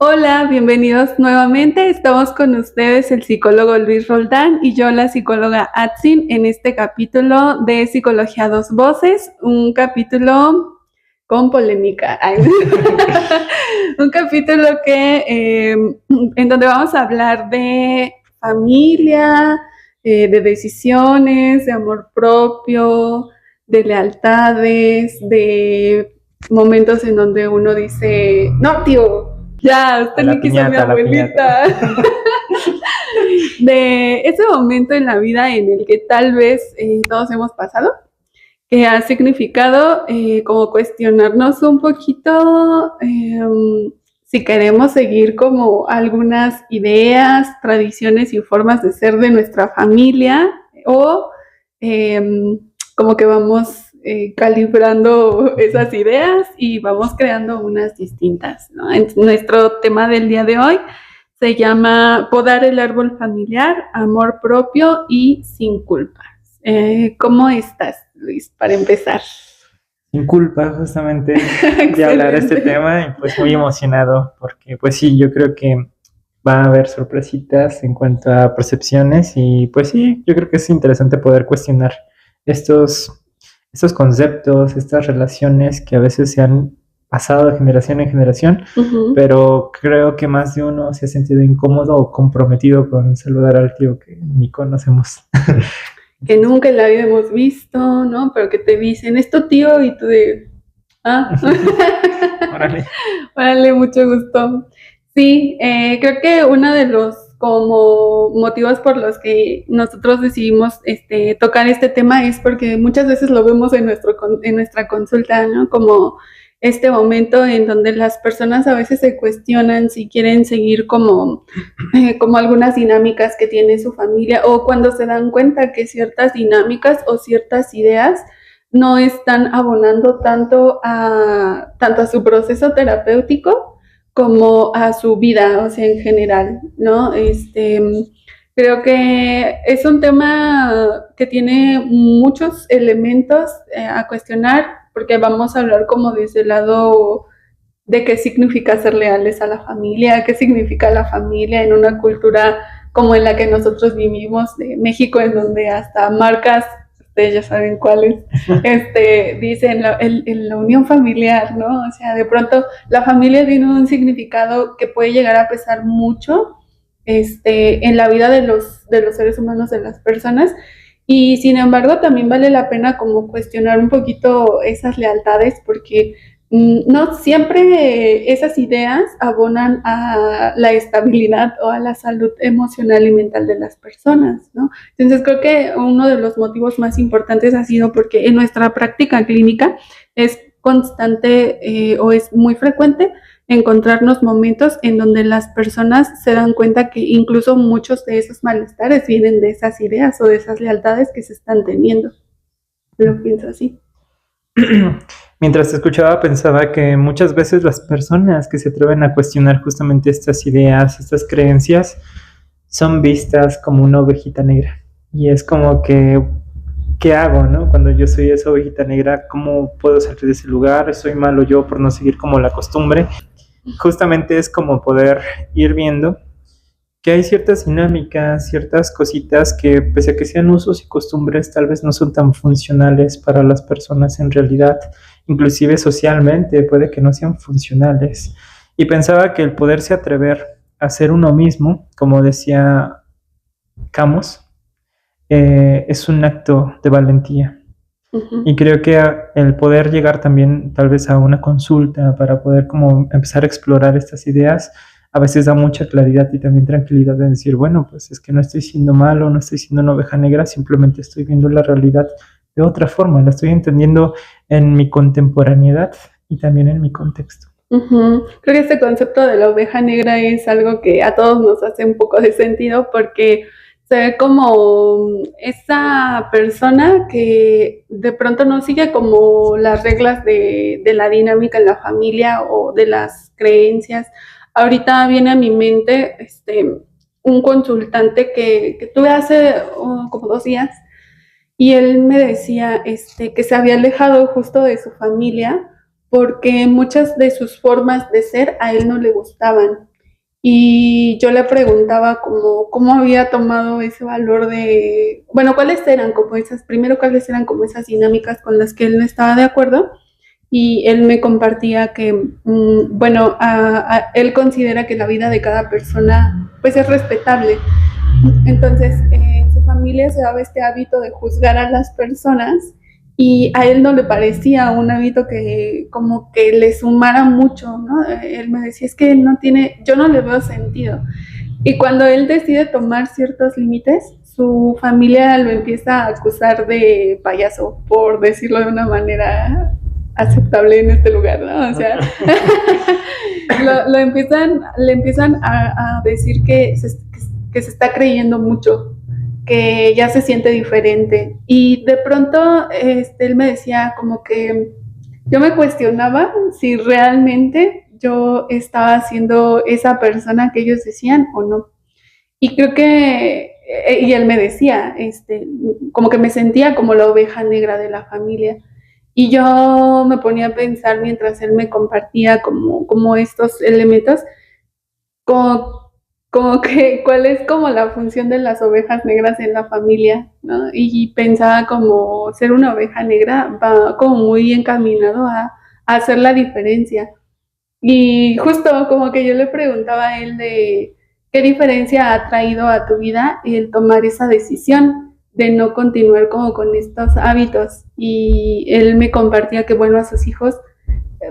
Hola, bienvenidos nuevamente. Estamos con ustedes el psicólogo Luis Roldán y yo la psicóloga Atsin en este capítulo de Psicología a Dos Voces, un capítulo con polémica. Ay. Un capítulo en donde vamos a hablar de familia, de decisiones, de amor propio, de lealtades, de momentos en donde uno dice, no, tío, ya, usted le quiso a mi abuelita. De ese momento en la vida en el que tal vez todos hemos pasado, que ha significado como cuestionarnos un poquito si queremos seguir como algunas ideas, tradiciones y formas de ser de nuestra familia o como que vamos calibrando esas ideas y vamos creando unas distintas, ¿no? Nuestro tema del día de hoy se llama Podar el árbol familiar, amor propio y sin culpas. ¿Cómo estás, Luis, para empezar? Sin culpa, justamente, de hablar de este tema y pues muy emocionado porque pues sí, yo creo que va a haber sorpresitas en cuanto a percepciones y pues sí, yo creo que es interesante poder cuestionar estos conceptos, estas relaciones que a veces se han pasado de generación en generación, pero creo que más de uno se ha sentido incómodo o comprometido con saludar al tío que ni conocemos. Que nunca en la vida hemos visto, ¿no? Pero que te dicen, esto tío, y tú de, Órale. Órale, mucho gusto. Sí, creo que uno de los como motivos por los que nosotros decidimos tocar este tema es porque muchas veces lo vemos en nuestra consulta, ¿no? Como este momento en donde las personas a veces se cuestionan si quieren seguir como algunas dinámicas que tiene su familia o cuando se dan cuenta que ciertas dinámicas o ciertas ideas no están abonando tanto a su proceso terapéutico como a su vida, o sea, en general, ¿no? Creo que es un tema que tiene muchos elementos a cuestionar, porque vamos a hablar como desde el lado de qué significa ser leales a la familia, qué significa la familia en una cultura como en la que nosotros vivimos, de México, en donde hasta marcas, ustedes ya saben cuáles, dicen la unión familiar, ¿no? O sea, de pronto la familia tiene un significado que puede llegar a pesar mucho en la vida de los seres humanos, de las personas, y sin embargo también vale la pena como cuestionar un poquito esas lealtades, porque no siempre esas ideas abonan a la estabilidad o a la salud emocional y mental de las personas, ¿no? Entonces creo que uno de los motivos más importantes ha sido porque en nuestra práctica clínica es constante o es muy frecuente encontrarnos momentos en donde las personas se dan cuenta que incluso muchos de esos malestares vienen de esas ideas o de esas lealtades que se están teniendo. Lo pienso así. Mientras te escuchaba pensaba que muchas veces las personas que se atreven a cuestionar justamente estas ideas, estas creencias, son vistas como una ovejita negra. Y es como que, ¿qué hago, no? Cuando yo soy esa ovejita negra, ¿cómo puedo salir de ese lugar? ¿Soy malo yo por no seguir como la costumbre? Justamente es como poder ir viendo que hay ciertas dinámicas, ciertas cositas que pese a que sean usos y costumbres, tal vez no son tan funcionales para las personas en realidad, inclusive socialmente puede que no sean funcionales. Y pensaba que el poderse atrever a ser uno mismo, como decía Camus, es un acto de valentía. Y creo que el poder llegar también tal vez a una consulta para poder como empezar a explorar estas ideas, a veces da mucha claridad y también tranquilidad de decir, bueno, pues es que no estoy siendo malo, no estoy siendo una oveja negra, simplemente estoy viendo la realidad de otra forma, la estoy entendiendo en mi contemporaneidad y también en mi contexto. Creo que este concepto de la oveja negra es algo que a todos nos hace un poco de sentido, porque se ve como esa persona que de pronto no sigue como las reglas de la dinámica en la familia o de las creencias. Ahorita viene a mi mente un consultante que tuve hace como 2 días, y él me decía que se había alejado justo de su familia porque muchas de sus formas de ser a él no le gustaban. y yo le preguntaba cómo había tomado ese valor de, bueno, cuáles eran como esas dinámicas con las que él no estaba de acuerdo. Y él me compartía que, bueno, él considera que la vida de cada persona pues es respetable. Entonces, en su familia se daba este hábito de juzgar a las personas y a él no le parecía un hábito que como que le sumara mucho, ¿no? Él me decía, es que yo no le veo sentido. Y cuando él decide tomar ciertos límites, su familia lo empieza a acusar de payaso, por decirlo de una manera aceptable en este lugar, ¿no? O sea, le empiezan a decir que se está creyendo mucho, que ya se siente diferente. Y de pronto él me decía como que yo me cuestionaba si realmente yo estaba siendo esa persona que ellos decían o no. Y creo que, y él me decía, como que me sentía como la oveja negra de la familia. Y yo me ponía a pensar mientras él me compartía como estos elementos, como, como que cuál es como la función de las ovejas negras en la familia, ¿no? Y pensaba como ser una oveja negra va como muy encaminado a hacer la diferencia. Y justo como que yo le preguntaba a él de qué diferencia ha traído a tu vida el tomar esa decisión de no continuar como con estos hábitos. Y él me compartía que, bueno, a sus hijos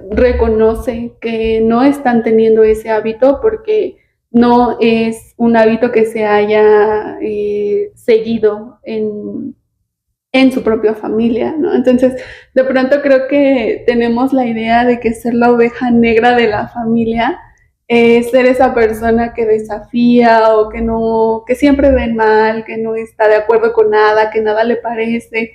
reconoce que no están teniendo ese hábito porque no es un hábito que se haya seguido en su propia familia, ¿no? Entonces, de pronto creo que tenemos la idea de que ser la oveja negra de la familia es ser esa persona que desafía o que no, que siempre ve mal, que no está de acuerdo con nada, que nada le parece.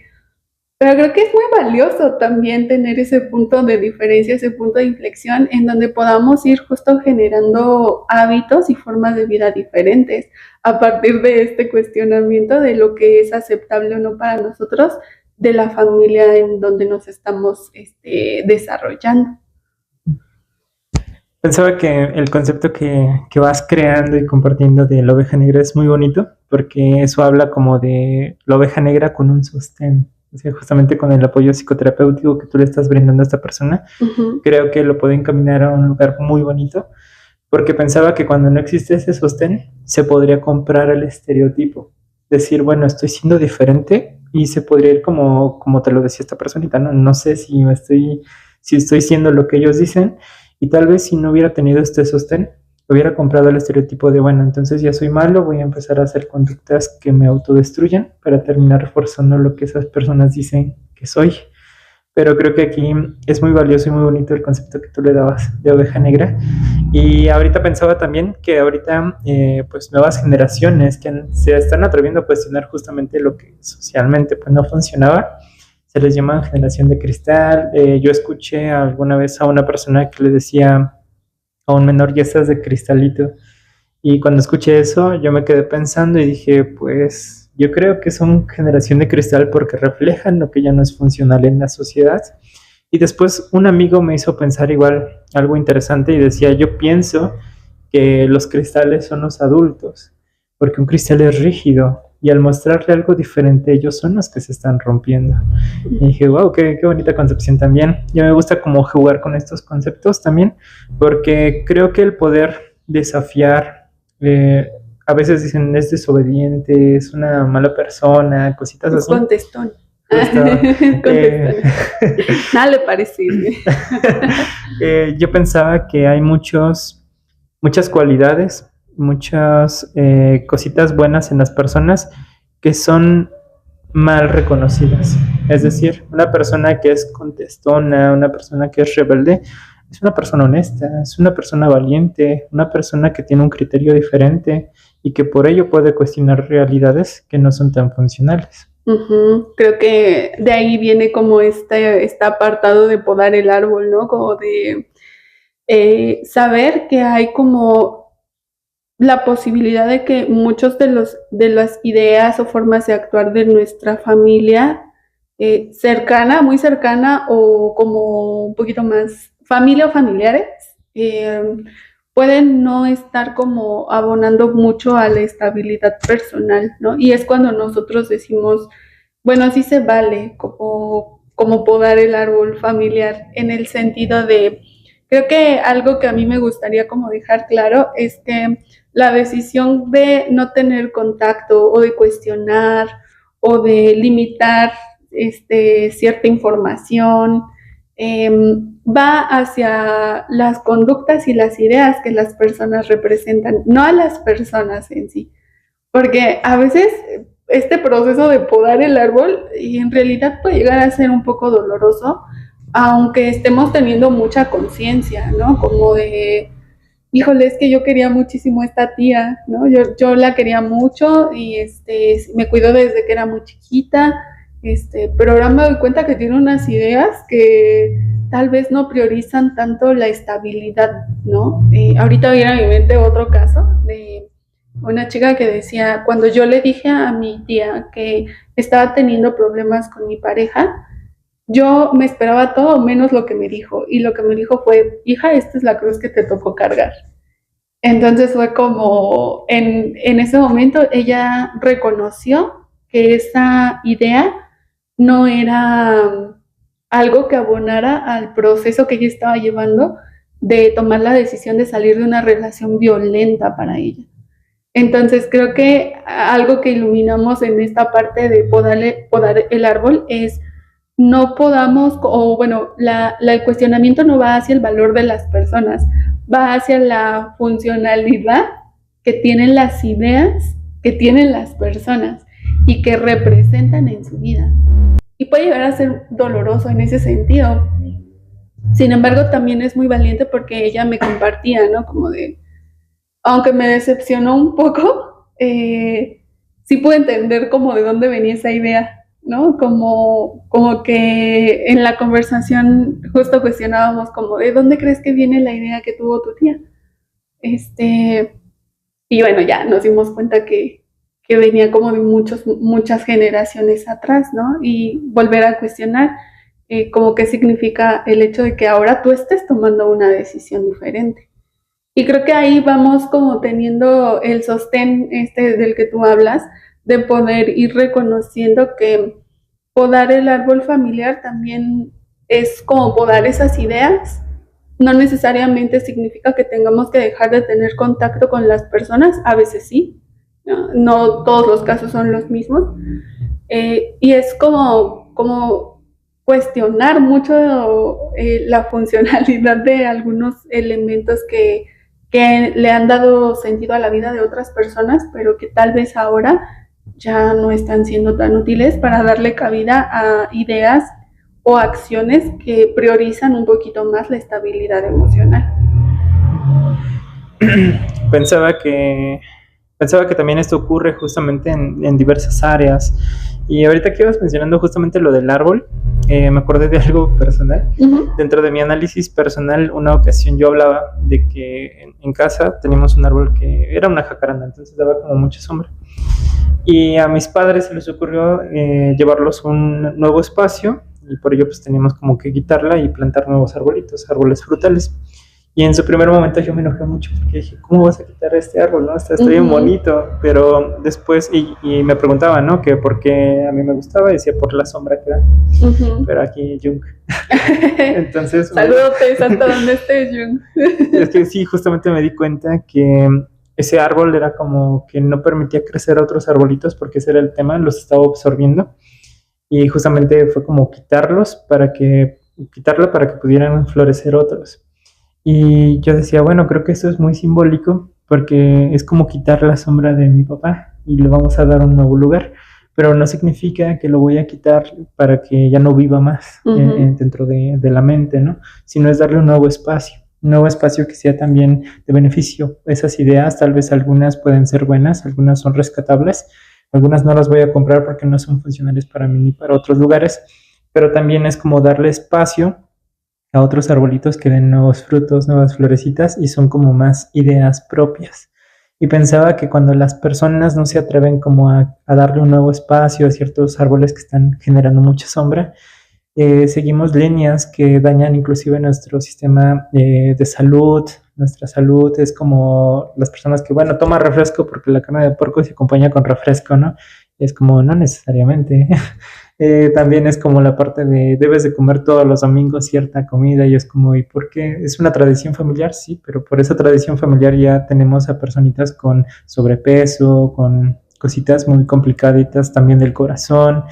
Pero creo que es muy valioso también tener ese punto de diferencia, ese punto de inflexión en donde podamos ir justo generando hábitos y formas de vida diferentes a partir de este cuestionamiento de lo que es aceptable o no para nosotros, de la familia en donde nos estamos desarrollando. Pensaba que el concepto que vas creando y compartiendo de la oveja negra es muy bonito, porque eso habla como de la oveja negra con un sostén. O sea, justamente con el apoyo psicoterapéutico que tú le estás brindando a esta persona, creo que lo puede encaminar a un lugar muy bonito, porque pensaba que cuando no existe ese sostén, se podría comprar el estereotipo. Decir, bueno, estoy siendo diferente y se podría ir como te lo decía esta personita, ¿no? No sé si estoy siendo lo que ellos dicen, y tal vez si no hubiera tenido este sostén, hubiera comprado el estereotipo de, bueno, entonces ya soy malo, voy a empezar a hacer conductas que me autodestruyan para terminar reforzando lo que esas personas dicen que soy. Pero creo que aquí es muy valioso y muy bonito el concepto que tú le dabas de oveja negra. Y ahorita pensaba también que ahorita pues nuevas generaciones que se están atreviendo a cuestionar justamente lo que socialmente pues no funcionaba, se les llama generación de cristal. Yo escuché alguna vez a una persona que le decía a un menor, ya estás de cristalito. Y cuando escuché eso, yo me quedé pensando y dije, pues yo creo que son generación de cristal porque reflejan lo que ya no es funcional en la sociedad. Y después un amigo me hizo pensar igual algo interesante y decía, yo pienso que los cristales son los adultos, porque un cristal es rígido y al mostrarle algo diferente, ellos son los que se están rompiendo. Y dije, wow, qué bonita concepción también. Y me gusta como jugar con estos conceptos también, porque creo que el poder desafiar, a veces dicen es desobediente, es una mala persona, cositas así. Contestón. Contestón. Nada le parece. Yo pensaba que hay muchas cualidades, muchas cositas buenas en las personas que son mal reconocidas. Es decir, una persona que es contestona, una persona que es rebelde, es una persona honesta, es una persona valiente, una persona que tiene un criterio diferente y que por ello puede cuestionar realidades que no son tan funcionales. Creo que de ahí viene como este apartado de podar el árbol, ¿no? Como de saber que hay como la posibilidad de que muchos de las ideas o formas de actuar de nuestra familia cercana, muy cercana o como un poquito más familia o familiares, pueden no estar como abonando mucho a la estabilidad personal, ¿no? Y es cuando nosotros decimos, bueno, sí se vale como podar el árbol familiar en el sentido de, creo que algo que a mí me gustaría como dejar claro es que la decisión de no tener contacto o de cuestionar o de limitar cierta información, va hacia las conductas y las ideas que las personas representan, no a las personas en sí. Porque a veces este proceso de podar el árbol y en realidad puede llegar a ser un poco doloroso, aunque estemos teniendo mucha conciencia, ¿no? Como de, híjole, es que yo quería muchísimo a esta tía, ¿no? Yo la quería mucho y me cuidó desde que era muy chiquita, pero ahora me doy cuenta que tiene unas ideas que tal vez no priorizan tanto la estabilidad, ¿no? Ahorita viene a mi mente otro caso de una chica que decía, cuando yo le dije a mi tía que estaba teniendo problemas con mi pareja, yo me esperaba todo menos lo que me dijo. Y lo que me dijo fue, hija, esta es la cruz que te tocó cargar. Entonces fue como, en ese momento ella reconoció que esa idea no era algo que abonara al proceso que ella estaba llevando de tomar la decisión de salir de una relación violenta para ella. Entonces creo que algo que iluminamos en esta parte de podar el árbol es no podamos, o bueno, el cuestionamiento no va hacia el valor de las personas, va hacia la funcionalidad que tienen las ideas, que tienen las personas y que representan en su vida. Y puede llegar a ser doloroso en ese sentido. Sin embargo, también es muy valiente porque ella me compartía, ¿no? Como de, aunque me decepcionó un poco, sí pude entender como de dónde venía esa idea, ¿no? Como que en la conversación justo cuestionábamos como de dónde crees que viene la idea que tuvo tu tía. Y bueno, ya nos dimos cuenta que venía como de muchas generaciones atrás, ¿no? Y volver a cuestionar como qué significa el hecho de que ahora tú estés tomando una decisión diferente. Y creo que ahí vamos como teniendo el sostén del que tú hablas, de poder ir reconociendo que podar el árbol familiar también es como podar esas ideas. No necesariamente significa que tengamos que dejar de tener contacto con las personas, a veces sí, no todos los casos son los mismos. Y es como cuestionar mucho la funcionalidad de algunos elementos que le han dado sentido a la vida de otras personas, pero que tal vez ahora ya no están siendo tan útiles para darle cabida a ideas o acciones que priorizan un poquito más la estabilidad emocional. Pensaba que también esto ocurre justamente en diversas áreas. Y ahorita que ibas mencionando justamente lo del árbol, me acordé de algo personal. Uh-huh. Dentro de mi análisis personal, una ocasión yo hablaba de que en casa teníamos un árbol que era una jacaranda, entonces daba como mucha sombra. Y a mis padres se les ocurrió llevarlos a un nuevo espacio, y por ello pues teníamos como que quitarla y plantar nuevos arbolitos, árboles frutales. Y en su primer momento yo me enojé mucho porque dije, ¿cómo vas a quitar este árbol? ¿No? Está bien bonito. Pero después, y me preguntaban, ¿no? Que por qué a mí me gustaba, y decía por la sombra que da. Pero aquí Jung. Entonces. Saludos hasta donde estés, Jung. Es que sí, justamente me di cuenta que ese árbol era como que no permitía crecer a otros arbolitos porque ese era el tema, los estaba absorbiendo. Y justamente fue como quitarla para que pudieran florecer otros. Y yo decía, bueno, creo que esto es muy simbólico porque es como quitar la sombra de mi papá y le vamos a dar un nuevo lugar, pero no significa que lo voy a quitar para que ya no viva más dentro de la mente, ¿no? Sino es darle un nuevo espacio que sea también de beneficio. Esas ideas, tal vez algunas pueden ser buenas, algunas son rescatables, algunas no las voy a comprar porque no son funcionales para mí ni para otros lugares, pero también es como darle espacio a otros arbolitos que den nuevos frutos, nuevas florecitas y son como más ideas propias. Y pensaba que cuando las personas no se atreven como a darle un nuevo espacio a ciertos árboles que están generando mucha sombra, seguimos líneas que dañan inclusive nuestro sistema de salud, nuestra salud, es como las personas que, bueno, toma refresco porque la carne de puerco se acompaña con refresco, ¿no? Y es como, no necesariamente. También es como la parte de debes de comer todos los domingos cierta comida y es como, ¿y por qué? ¿Es una tradición familiar? Sí, pero por esa tradición familiar ya tenemos a personitas con sobrepeso, con cositas muy complicaditas también del corazón.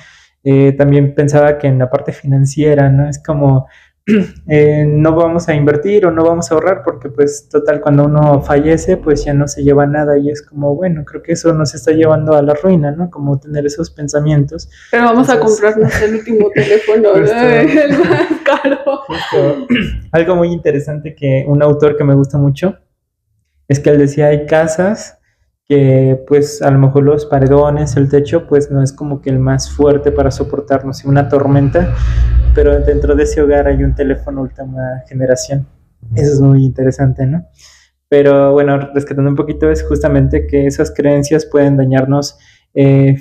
También pensaba que en la parte financiera, ¿no? Es como, no vamos a invertir o no vamos a ahorrar porque pues total cuando uno fallece pues ya no se lleva nada y es como bueno, creo que eso nos está llevando a la ruina, ¿no? Como tener esos pensamientos. Pero vamos a comprarnos el último teléfono, Justo. el más caro. Justo. Algo muy interesante que un autor que me gusta mucho es que él decía hay casas que pues a lo mejor los paredones, el techo pues no es como que el más fuerte para soportar, no sé, una tormenta, pero dentro de ese hogar hay un teléfono última generación. Eso es muy interesante, ¿no? Pero bueno, rescatando un poquito es justamente que esas creencias pueden dañarnos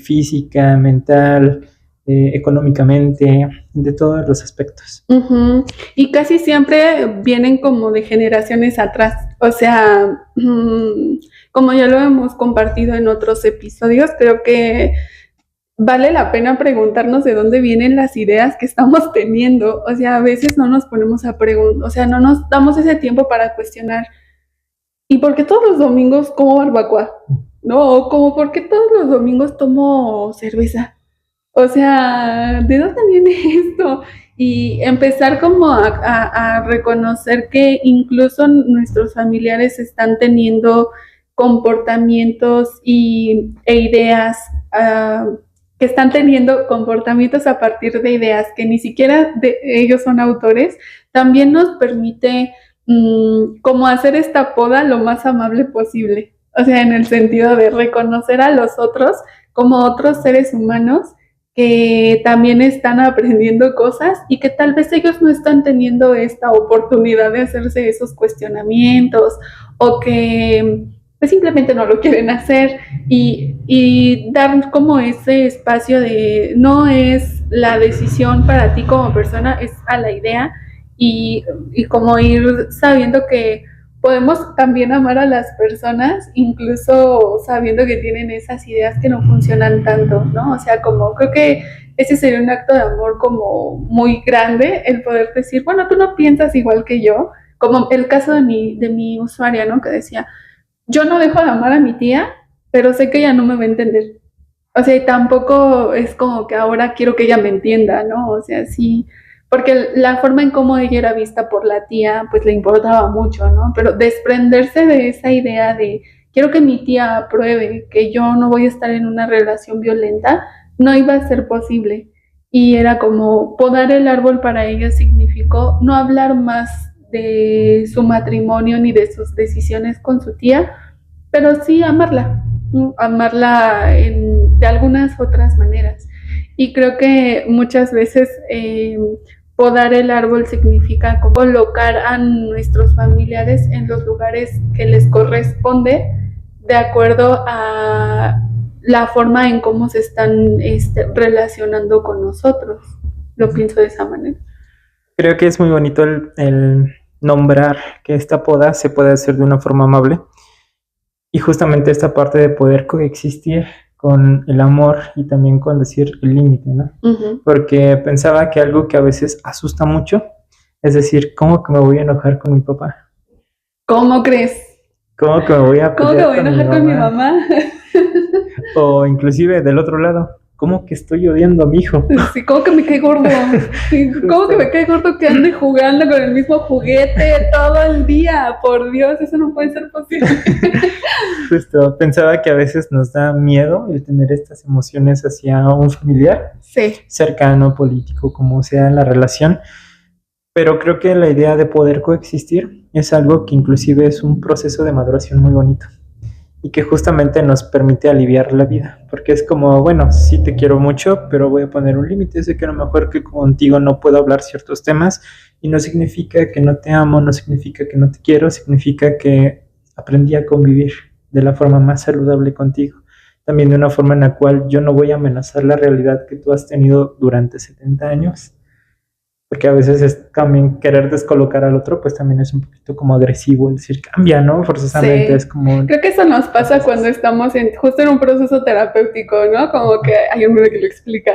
física, mental, económicamente, de todos los aspectos. Uh-huh. Y casi siempre vienen como de generaciones atrás. O sea, como ya lo hemos compartido en otros episodios, creo que vale la pena preguntarnos de dónde vienen las ideas que estamos teniendo. O sea, a veces no nos ponemos a preguntar, o sea, no nos damos ese tiempo para cuestionar. ¿Y por qué todos los domingos como barbacoa? No, como por qué todos los domingos tomo cerveza. O sea, ¿de dónde viene esto? Y empezar como a reconocer que incluso nuestros familiares están teniendo comportamientos e ideas, que están teniendo comportamientos a partir de ideas que ni siquiera ellos son autores, también nos permite como hacer esta poda lo más amable posible. O sea, en el sentido de reconocer a los otros como otros seres humanos que también están aprendiendo cosas y que tal vez ellos no están teniendo esta oportunidad de hacerse esos cuestionamientos o que pues simplemente no lo quieren hacer y dar como ese espacio de no es la decisión para ti como persona, es a la idea y como ir sabiendo que podemos también amar a las personas, incluso sabiendo que tienen esas ideas que no funcionan tanto, ¿no? O sea, como creo que ese sería un acto de amor como muy grande, el poder decir, bueno, tú no piensas igual que yo, como el caso de mi usuaria, ¿no? Que decía, yo no dejo de amar a mi tía, pero sé que ella no me va a entender. O sea, y tampoco es como que ahora quiero que ella me entienda, ¿no? O sea, sí, porque la forma en cómo ella era vista por la tía, pues le importaba mucho, ¿no? Pero desprenderse de esa idea de quiero que mi tía apruebe que yo no voy a estar en una relación violenta, no iba a ser posible. Y era como podar el árbol para ella significó no hablar más de su matrimonio ni de sus decisiones con su tía, pero sí amarla, ¿no? Amarla de algunas otras maneras. Y creo que muchas veces podar el árbol significa colocar a nuestros familiares en los lugares que les corresponde de acuerdo a la forma en cómo se están relacionando con nosotros. Lo pienso de esa manera. Creo que es muy bonito el nombrar que esta poda se puede hacer de una forma amable y justamente esta parte de poder coexistir con el amor y también con decir el límite, ¿no? Uh-huh. Porque pensaba que algo que a veces asusta mucho es decir, ¿cómo que me voy a enojar con mi papá? ¿Cómo crees? ¿Cómo que me voy a ¿Cómo que voy a enojar con mi mamá? O inclusive del otro lado, ¿cómo que estoy odiando a mi hijo? Sí, ¿cómo que me cae gordo? Sí, ¿cómo que me cae gordo que ande jugando con el mismo juguete todo el día? Por Dios, eso no puede ser posible. Justo, pensaba que a veces nos da miedo el tener estas emociones hacia un familiar, sí, cercano, político, como sea la relación, pero creo que la idea de poder coexistir es algo que inclusive es un proceso de maduración muy bonito y que justamente nos permite aliviar la vida, porque es como, bueno, sí te quiero mucho, pero voy a poner un límite, sé que a lo mejor que contigo no puedo hablar ciertos temas y no significa que no te amo, no significa que no te quiero, significa que aprendí a convivir de la forma más saludable contigo, también de una forma en la cual yo no voy a amenazar la realidad que tú has tenido durante 70 años porque a veces es también querer descolocar al otro, pues también es un poquito como agresivo el decir cambia, ¿no? Forzosamente Sí. es como... Creo que eso nos pasa cuando estamos justo en un proceso terapéutico, ¿no? Como que hay un que lo explica.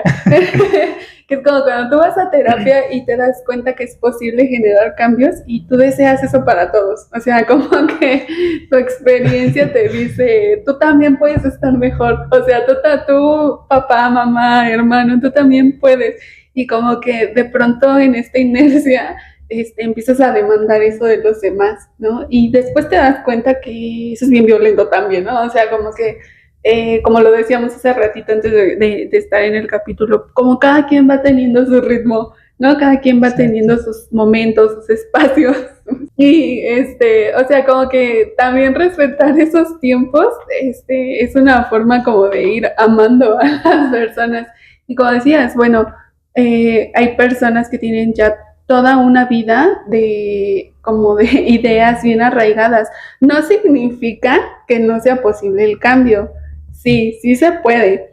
Que es como cuando tú vas a terapia y te das cuenta que es posible generar cambios y tú deseas eso para todos. O sea, como que tu experiencia te dice, tú también puedes estar mejor. O sea, tú, papá, mamá, hermano, tú también puedes. Y como que de pronto en esta inercia empiezas a demandar eso de los demás, ¿no? Y después te das cuenta que eso es bien violento también, ¿no? O sea, como que, como lo decíamos hace ratito antes de estar en el capítulo, como cada quien va teniendo su ritmo, ¿no? Cada quien va teniendo sus momentos, sus espacios. Y, o sea, como que también respetar esos tiempos, es una forma como de ir amando a las personas. Y como decías, bueno, hay personas que tienen ya toda una vida de como de ideas bien arraigadas. No significa que no sea posible el cambio. Sí, sí se puede.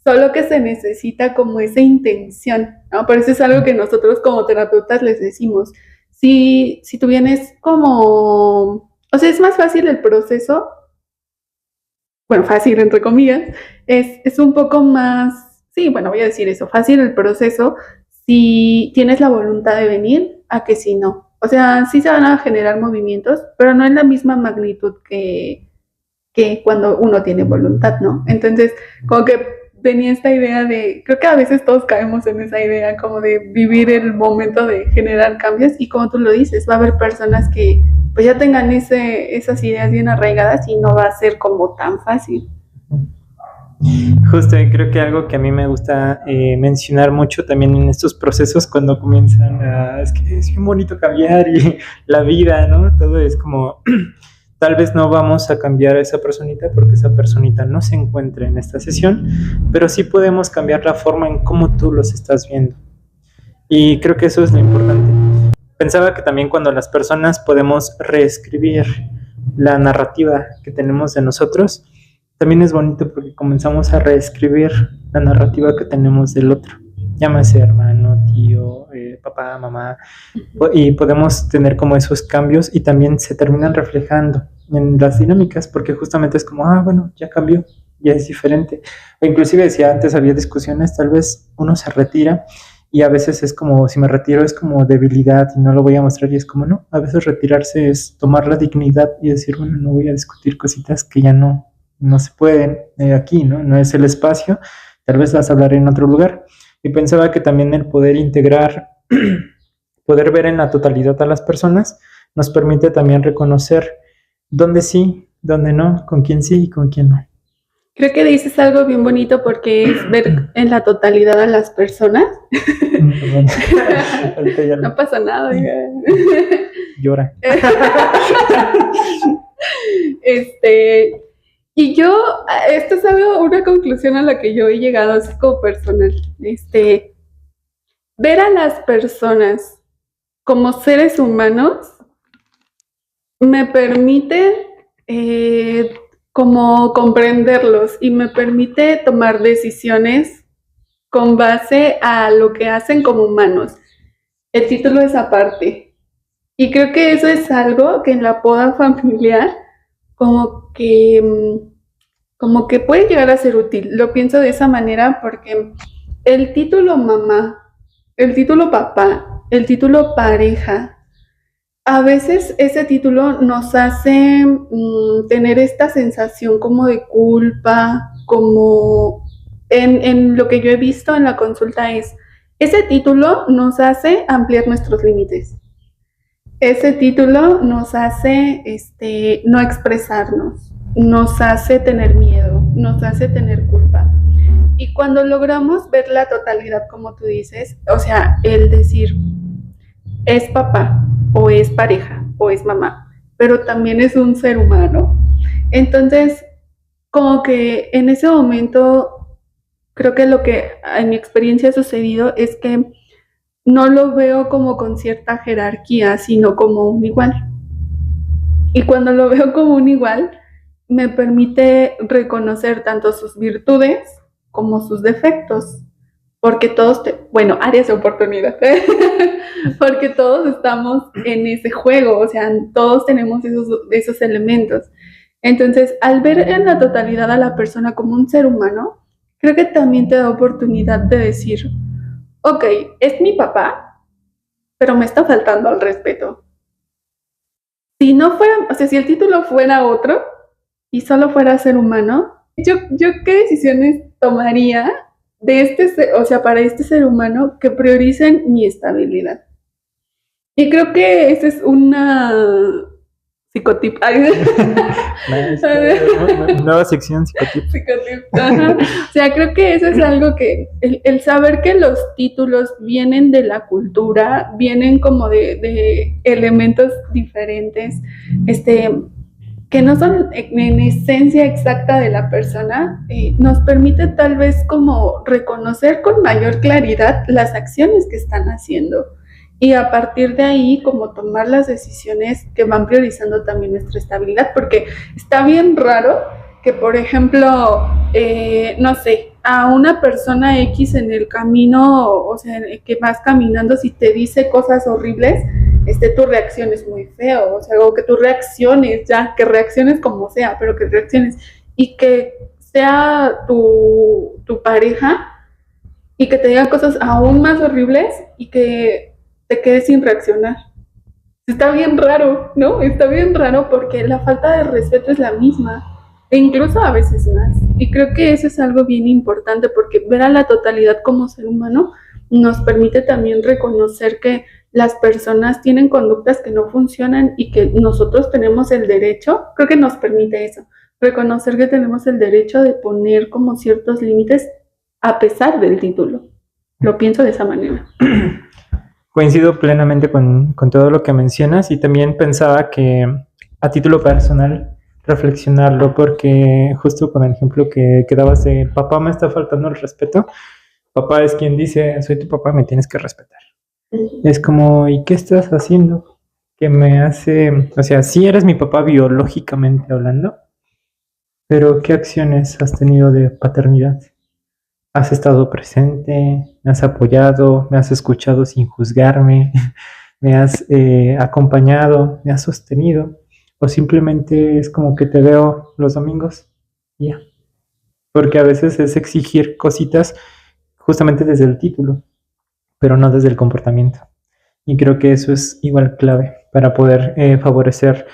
Solo que se necesita como esa intención, ¿no? Por eso es algo que nosotros como terapeutas les decimos. Si tú vienes como, o sea, es más fácil el proceso, bueno, fácil entre comillas, es un poco más, sí, bueno, voy a decir eso, fácil el proceso si tienes la voluntad de venir a que si no. O sea, sí se van a generar movimientos, pero no en la misma magnitud que cuando uno tiene voluntad, ¿no? Entonces, como que tenía esta idea de, creo que a veces todos caemos en esa idea como de vivir el momento de generar cambios y como tú lo dices, va a haber personas que pues ya tengan esas ideas bien arraigadas y no va a ser como tan fácil. Justo, y creo que algo que a mí me gusta mencionar mucho también en estos procesos cuando comienzan a, es que es bien bonito cambiar y la vida, ¿no? Todo es como, tal vez no vamos a cambiar a esa personita porque esa personita no se encuentra en esta sesión, pero sí podemos cambiar la forma en cómo tú los estás viendo. Y creo que eso es lo importante. Pensaba que también cuando las personas podemos reescribir la narrativa que tenemos de nosotros, también es bonito porque comenzamos a reescribir la narrativa que tenemos del otro. Llámese hermano, tío, papá, mamá, y podemos tener como esos cambios y también se terminan reflejando en las dinámicas porque justamente es como, bueno, ya cambió, ya es diferente. O inclusive decía antes había discusiones, tal vez uno se retira y a veces es como, si me retiro es como debilidad y no lo voy a mostrar y es como, no, a veces retirarse es tomar la dignidad y decir, bueno, no voy a discutir cositas que ya no se pueden aquí, ¿no? No es el espacio, tal vez las hablaré en otro lugar. Y pensaba que también el poder integrar, poder ver en la totalidad a las personas, nos permite también reconocer dónde sí, dónde no, con quién sí y con quién no. Creo que dices algo bien bonito porque es ver en la totalidad a las personas. No pasa nada. Llora. Y yo, esto es algo, una conclusión a la que yo he llegado así como personal. Ver a las personas como seres humanos me permite como comprenderlos y me permite tomar decisiones con base a lo que hacen como humanos. El título es aparte. Y creo que eso es algo que en la poda familiar como que puede llegar a ser útil. Lo pienso de esa manera porque el título mamá, el título papá, el título pareja, a veces ese título nos hace tener esta sensación como de culpa, como en lo que yo he visto en la consulta es, ese título nos hace ampliar nuestros límites. Ese título nos hace no expresarnos, nos hace tener miedo, nos hace tener culpa. Y cuando logramos ver la totalidad, como tú dices, o sea, el decir, es papá, o es pareja, o es mamá, pero también es un ser humano. Entonces, como que en ese momento, creo que lo que en mi experiencia ha sucedido es que no lo veo como con cierta jerarquía, sino como un igual. Y cuando lo veo como un igual, me permite reconocer tanto sus virtudes como sus defectos. porque todos, bueno, áreas de oportunidad, porque todos estamos en ese juego, o sea, todos tenemos esos elementos. Entonces, al ver en la totalidad a la persona como un ser humano, creo que también te da oportunidad de decir, ok, es mi papá, pero me está faltando al respeto. Si no fuera, o sea, si el título fuera otro y solo fuera ser humano, yo qué decisiones tomaría de o sea, para este ser humano que prioricen mi estabilidad. Y creo que esa es una psicotip. Nueva sección psicotip. Psicotip. Ajá. O sea, creo que eso es algo que el saber que los títulos vienen de la cultura, vienen como de elementos diferentes, que no son en esencia exacta de la persona, nos permite tal vez como reconocer con mayor claridad las acciones que están haciendo y a partir de ahí como tomar las decisiones que van priorizando también nuestra estabilidad, porque está bien raro que, por ejemplo, no sé, a una persona X en el camino, o sea, que vas caminando, si te dice cosas horribles, tu reacción es muy feo, o sea, o que tú reacciones, ya, que reacciones como sea, pero que reacciones, y que sea tu pareja, y que te diga cosas aún más horribles, y que te quedes sin reaccionar. Está bien raro, ¿no? Está bien raro porque la falta de respeto es la misma, e incluso a veces más. Y creo que eso es algo bien importante porque ver a la totalidad como ser humano nos permite también reconocer que las personas tienen conductas que no funcionan y que nosotros tenemos el derecho, creo que nos permite eso, reconocer que tenemos el derecho de poner como ciertos límites a pesar del título. Lo pienso de esa manera. Coincido plenamente con todo lo que mencionas y también pensaba que a título personal reflexionarlo porque justo con el ejemplo que dabas de papá me está faltando el respeto, papá es quien dice soy tu papá, me tienes que respetar. Es como, ¿y qué estás haciendo? Que me hace, o sea, sí eres mi papá biológicamente hablando, pero ¿qué acciones has tenido de paternidad? Has estado presente, me has apoyado, me has escuchado sin juzgarme, me has acompañado, me has sostenido, o simplemente es como que te veo los domingos, y ya. Porque a veces es exigir cositas justamente desde el título, pero no desde el comportamiento. Y creo que eso es igual clave para poder favorecer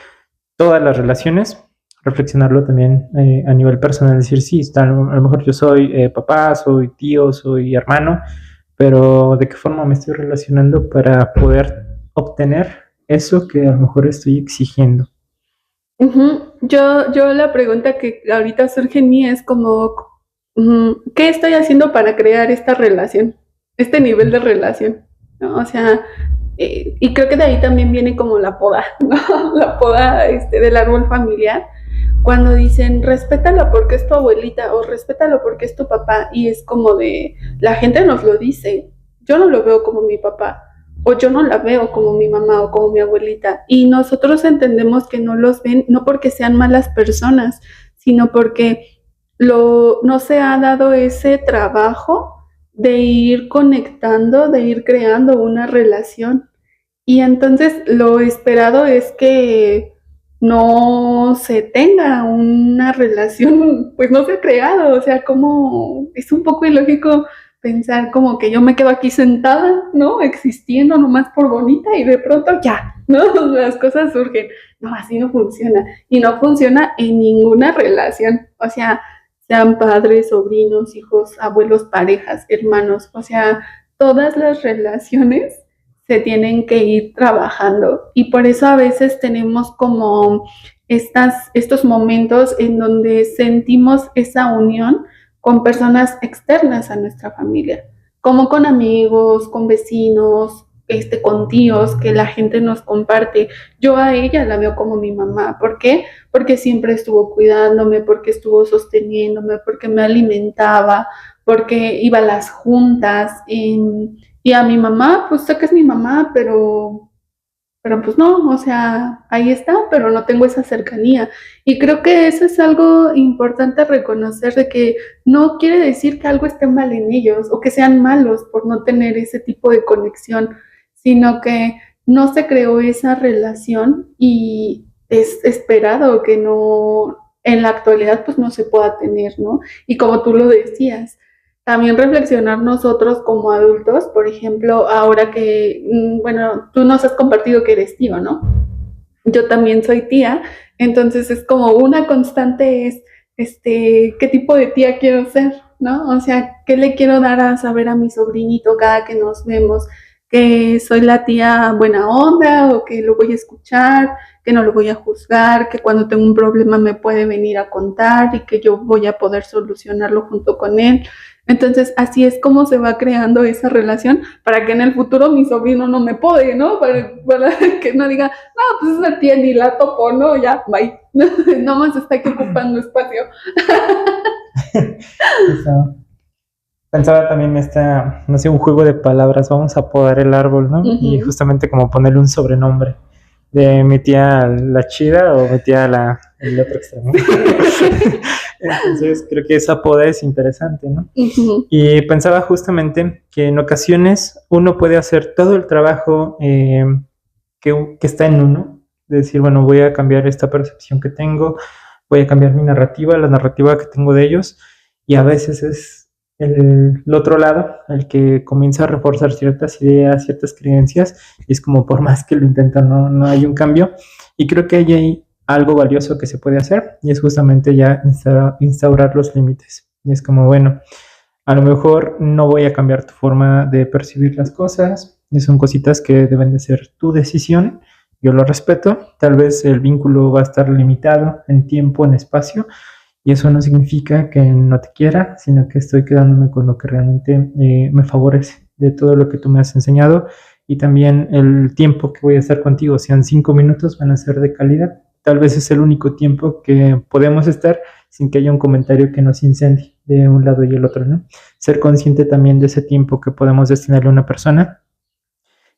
todas las relaciones, reflexionarlo también a nivel personal, decir, sí, a lo mejor yo soy papá, soy tío, soy hermano, pero ¿de qué forma me estoy relacionando para poder obtener eso que a lo mejor estoy exigiendo? Yo la pregunta que ahorita surge en mí es como, ¿qué estoy haciendo para crear esta relación, este nivel de relación? ¿No? O sea, y creo que de ahí también viene como la poda, ¿no? La poda del árbol familiar, cuando dicen, respétalo porque es tu abuelita o respétalo porque es tu papá, y es como de, la gente nos lo dice, yo no lo veo como mi papá, o yo no la veo como mi mamá o como mi abuelita, y nosotros entendemos que no los ven, no porque sean malas personas, sino porque no se ha dado ese trabajo de ir conectando, de ir creando una relación. Y entonces lo esperado es que no se tenga una relación, pues no se ha creado, o sea, como es un poco ilógico pensar como que yo me quedo aquí sentada, ¿no? Existiendo nomás por bonita y de pronto ya, ¿no? Las cosas surgen. No, así no funciona. Y no funciona en ninguna relación. O sea, sean padres, sobrinos, hijos, abuelos, parejas, hermanos. O sea, todas las relaciones se tienen que ir trabajando. Y por eso a veces tenemos como estos momentos en donde sentimos esa unión con personas externas a nuestra familia, como con amigos, con vecinos, con tíos, que la gente nos comparte. Yo a ella la veo como mi mamá. ¿Por qué? Porque siempre estuvo cuidándome, porque estuvo sosteniéndome, porque me alimentaba, porque iba a las juntas. Y a mi mamá, pues sé que es mi mamá, pero pero pues no, o sea, ahí está, pero no tengo esa cercanía. Y creo que eso es algo importante reconocer de que no quiere decir que algo esté mal en ellos o que sean malos por no tener ese tipo de conexión, sino que no se creó esa relación y es esperado que no, en la actualidad pues no se pueda tener, ¿no? Y como tú lo decías, también reflexionar nosotros como adultos, por ejemplo, ahora que, bueno, tú nos has compartido que eres tío, ¿no? Yo también soy tía, entonces es como una constante es, ¿qué tipo de tía quiero ser? ¿No? O sea, ¿qué le quiero dar a saber a mi sobrinito cada que nos vemos? Que soy la tía buena onda o que lo voy a escuchar, que no lo voy a juzgar, que cuando tengo un problema me puede venir a contar y que yo voy a poder solucionarlo junto con él. Entonces, así es como se va creando esa relación para que en el futuro mi sobrino no me pode, ¿no? Para que no diga, no, pues esa tía ni la topo, ¿no? Ya, bye. Nomás está aquí ocupando espacio. Eso. Pensaba también no sé, un juego de palabras, vamos a apodar el árbol, ¿no? Y Ujú. justamente como ponerle un sobrenombre de mi tía la chida o mi tía el otro extremo. Entonces creo que esa poda es interesante, ¿no? Ujú. Y pensaba justamente que en ocasiones uno puede hacer todo el trabajo que está en uno, de decir, bueno, voy a cambiar esta percepción que tengo, voy a cambiar mi narrativa, la narrativa que tengo de ellos, y a veces es el otro lado el que comienza a reforzar ciertas ideas, ciertas creencias, y es como por más que lo intentan, no hay un cambio, y creo que hay algo valioso que se puede hacer, y es justamente ya instaurar los límites, y es como, bueno, a lo mejor no voy a cambiar tu forma de percibir las cosas, y son cositas que deben de ser tu decisión, yo lo respeto, tal vez el vínculo va a estar limitado en tiempo, en espacio, y eso no significa que no te quiera, sino que estoy quedándome con lo que realmente me favorece de todo lo que tú me has enseñado y también el tiempo que voy a estar contigo, sean 5 minutos, van a ser de calidad. Tal vez es el único tiempo que podemos estar sin que haya un comentario que nos incendie de un lado y el otro, ¿no? Ser consciente también de ese tiempo que podemos destinarle a una persona.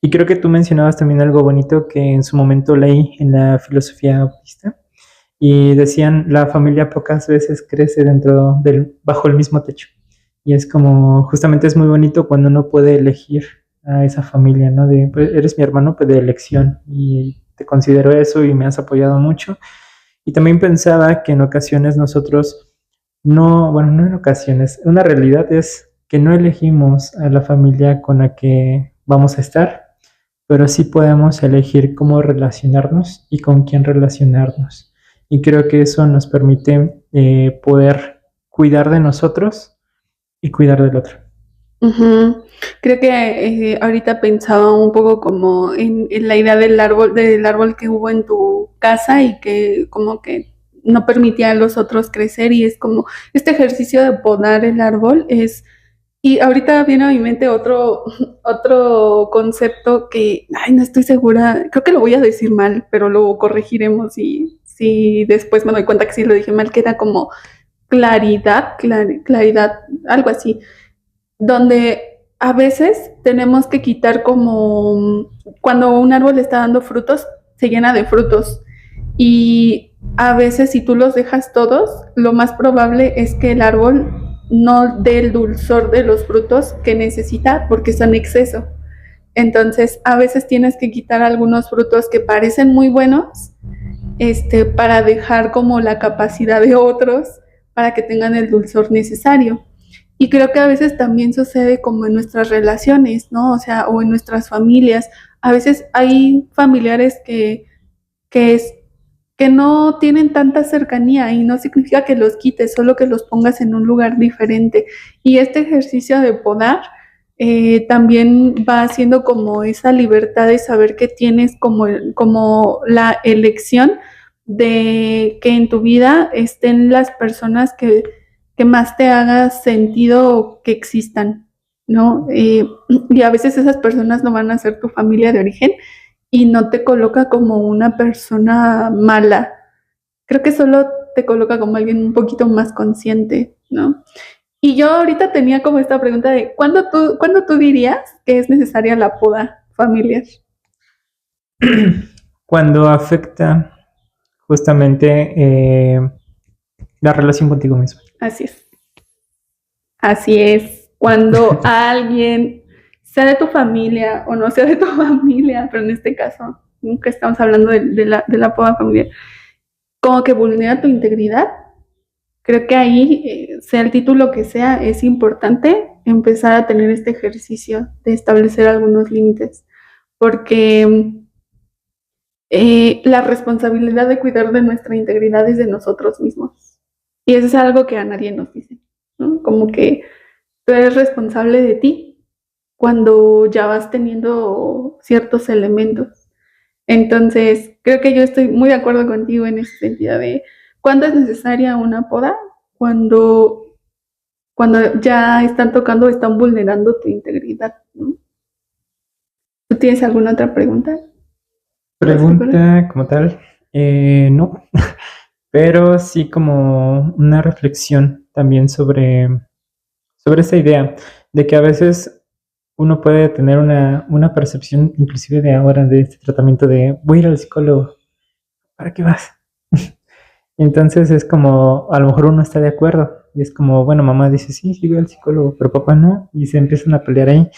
Y creo que tú mencionabas también algo bonito que en su momento leí en la filosofía budista y decían la familia pocas veces crece bajo el mismo techo. Y es como, justamente es muy bonito cuando uno puede elegir a esa familia, ¿no? De, pues, eres mi hermano, pues de elección y te considero eso y me has apoyado mucho. Y también pensaba que en ocasiones nosotros no, bueno, no en ocasiones, una realidad es que no elegimos a la familia con la que vamos a estar, pero sí podemos elegir cómo relacionarnos y con quién relacionarnos. Y creo que eso nos permite poder cuidar de nosotros y cuidar del otro. Ujú. Creo que ahorita pensaba un poco como en la idea del árbol que hubo en tu casa y que como que no permitía a los otros crecer y es como este ejercicio de podar el árbol es, y ahorita viene a mi mente otro concepto que, ay, no estoy segura, creo que lo voy a decir mal, pero lo corregiremos y si después me doy cuenta que sí lo dije mal, que era como claridad, algo así donde a veces tenemos que quitar como cuando un árbol está dando frutos, se llena de frutos y a veces si tú los dejas todos, lo más probable es que el árbol no dé el dulzor de los frutos que necesita porque son exceso. Entonces, a veces tienes que quitar algunos frutos que parecen muy buenos, para dejar como la capacidad de otros para que tengan el dulzor necesario. Y creo que a veces también sucede como en nuestras relaciones, ¿no? O sea, o en nuestras familias. A veces hay familiares que, es, que no tienen tanta cercanía y no significa que los quites, solo que los pongas en un lugar diferente. Y este ejercicio de podar también va haciendo como esa libertad de saber que tienes como la elección de que en tu vida estén las personas que más te haga sentido que existan, ¿no? Y a veces esas personas no van a ser tu familia de origen y no te coloca como una persona mala. Creo que solo te coloca como alguien un poquito más consciente, ¿no? Y yo ahorita tenía como esta pregunta de, ¿cuándo tú dirías que es necesaria la poda familiar? cuando afecta justamente la relación contigo mismo. Así es. Así es. Cuando alguien, sea de tu familia o no sea de tu familia, pero en este caso, nunca estamos hablando de la poda familiar, como que vulnera tu integridad, creo que ahí, sea el título que sea, es importante empezar a tener este ejercicio de establecer algunos límites, porque la responsabilidad de cuidar de nuestra integridad es de nosotros mismos. Y eso es algo que a nadie nos dice, ¿no? Como que tú eres responsable de ti cuando ya vas teniendo ciertos elementos. Entonces, creo que yo estoy muy de acuerdo contigo en ese sentido de cuándo es necesaria una poda, cuando, cuando ya están tocando, están vulnerando tu integridad, ¿no? ¿Tú tienes alguna otra pregunta? Pregunta como tal, no, pero sí como una reflexión también sobre esta idea de que a veces uno puede tener una percepción, inclusive de ahora, de este tratamiento de voy a ir al psicólogo, ¿para qué vas? Entonces es como, a lo mejor uno está de acuerdo, y es como, bueno, mamá dice, sí, sí voy al psicólogo, pero papá no, y se empiezan a pelear ahí.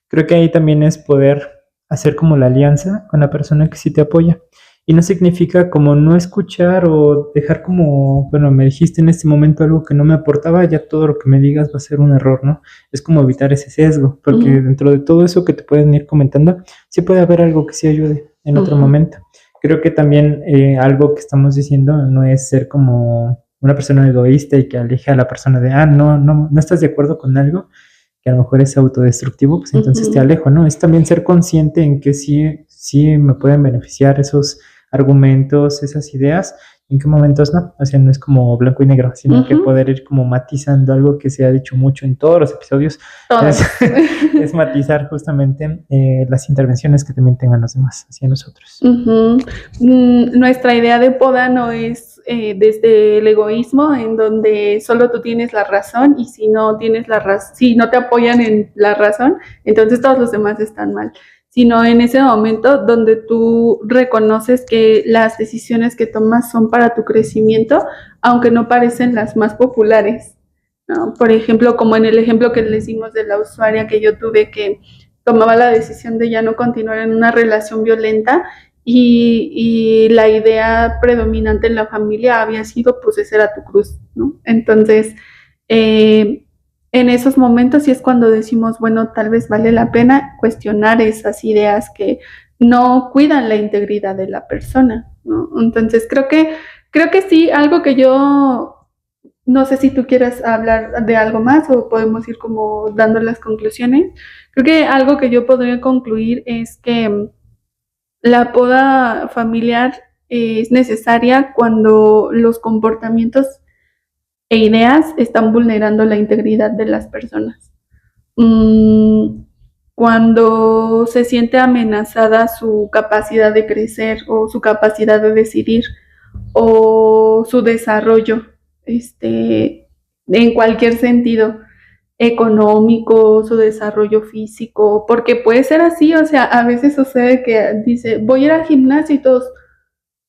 Creo que ahí también es poder hacer como la alianza con la persona que sí te apoya. Y no significa como no escuchar o dejar como, bueno, me dijiste en este momento algo que no me aportaba, ya todo lo que me digas va a ser un error, ¿no? Es como evitar ese sesgo, porque dentro de todo eso que te pueden ir comentando, sí puede haber algo que sí ayude en otro momento. Creo que también algo que estamos diciendo no es ser como una persona egoísta y que aleje a la persona de, no estás de acuerdo con algo que a lo mejor es autodestructivo, pues entonces te alejo, ¿no? Es también ser consciente en que sí me pueden beneficiar esos argumentos, esas ideas, en qué momentos no. O sea, no es como blanco y negro, sino que poder ir como matizando algo que se ha dicho mucho en todos los episodios. Es matizar justamente las intervenciones que también tengan los demás hacia nosotros. Nuestra idea de poda no es desde el egoísmo, en donde solo tú tienes la razón y si no tienes si no te apoyan en la razón, entonces todos los demás están mal, sino en ese momento donde tú reconoces que las decisiones que tomas son para tu crecimiento, aunque no parecen las más populares, ¿no? Por ejemplo, como en el ejemplo que les dimos de la usuaria que yo tuve, que tomaba la decisión de ya no continuar en una relación violenta y la idea predominante en la familia había sido, pues, esa era tu cruz, ¿no? Entonces, en esos momentos sí es cuando decimos, bueno, tal vez vale la pena cuestionar esas ideas que no cuidan la integridad de la persona, ¿no? Entonces, creo que sí, algo que yo, no sé si tú quieras hablar de algo más o podemos ir como dando las conclusiones. Creo que algo que yo podría concluir es que la poda familiar es necesaria cuando los comportamientos e ideas están vulnerando la integridad de las personas. Cuando se siente amenazada su capacidad de crecer o su capacidad de decidir o su desarrollo, en cualquier sentido, económico, su desarrollo físico, porque puede ser así, o sea, a veces sucede que dice, voy a ir al gimnasio y todos,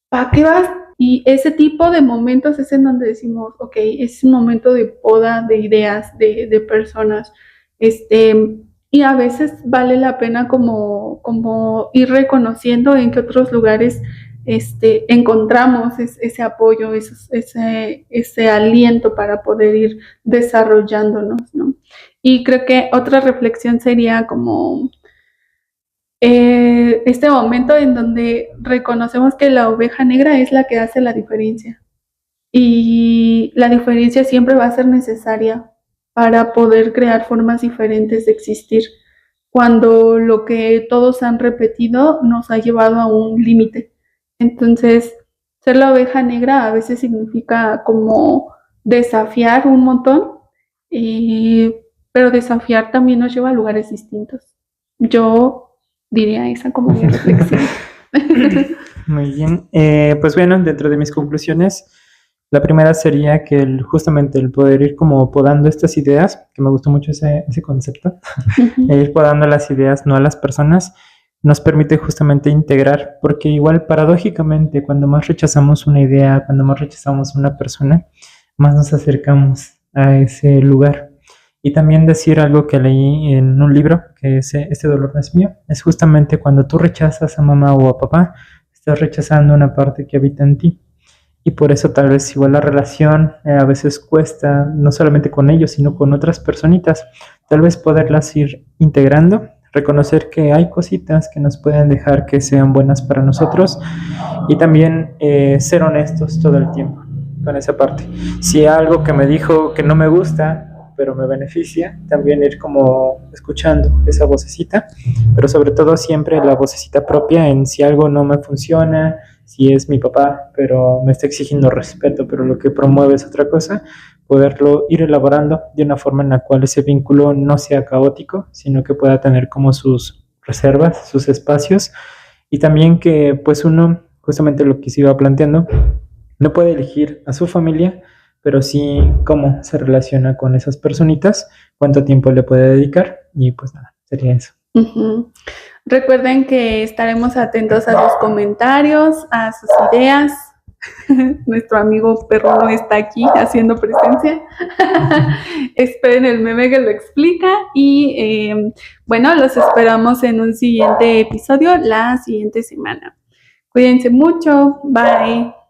¿para qué vas? Y ese tipo de momentos es en donde decimos, ok, es un momento de poda de ideas, de personas, y a veces vale la pena como ir reconociendo en qué otros lugares encontramos ese apoyo, ese aliento para poder ir desarrollándonos, ¿no? Y creo que otra reflexión sería como este momento en donde reconocemos que la oveja negra es la que hace la diferencia. Y la diferencia siempre va a ser necesaria para poder crear formas diferentes de existir, cuando lo que todos han repetido nos ha llevado a un límite. Entonces, ser la oveja negra a veces significa como desafiar un montón, pero desafiar también nos lleva a lugares distintos. Yo diría esa como mi reflexión. Muy bien. Pues bueno, dentro de mis conclusiones, la primera sería que justamente el poder ir como podando estas ideas, que me gustó mucho ese concepto, ir podando las ideas, no a las personas, nos permite justamente integrar, porque igual paradójicamente cuando más rechazamos una idea, cuando más rechazamos una persona, más nos acercamos a ese lugar. Y también decir algo que leí en un libro, que es Este dolor no es mío, es justamente cuando tú rechazas a mamá o a papá, estás rechazando una parte que habita en ti. Y por eso tal vez igual la relación a veces cuesta, no solamente con ellos, sino con otras personitas, tal vez poderlas ir integrando, reconocer que hay cositas que nos pueden dejar que sean buenas para nosotros y también ser honestos todo el tiempo con esa parte. Si algo que me dijo que no me gusta, pero me beneficia, también ir como escuchando esa vocecita, pero sobre todo siempre la vocecita propia en si algo no me funciona, si es mi papá, pero me está exigiendo respeto, pero lo que promueve es otra cosa, poderlo ir elaborando de una forma en la cual ese vínculo no sea caótico, sino que pueda tener como sus reservas, sus espacios, y también que pues uno, justamente lo que se iba planteando, no puede elegir a su familia, pero sí cómo se relaciona con esas personitas, cuánto tiempo le puede dedicar, y pues nada, sería eso. Uh-huh. Recuerden que estaremos atentos a sus comentarios, a sus ideas. Nuestro amigo perro no está aquí haciendo presencia. Esperen el meme que lo explica y bueno, los esperamos en un siguiente episodio la siguiente semana. Cuídense mucho. Bye.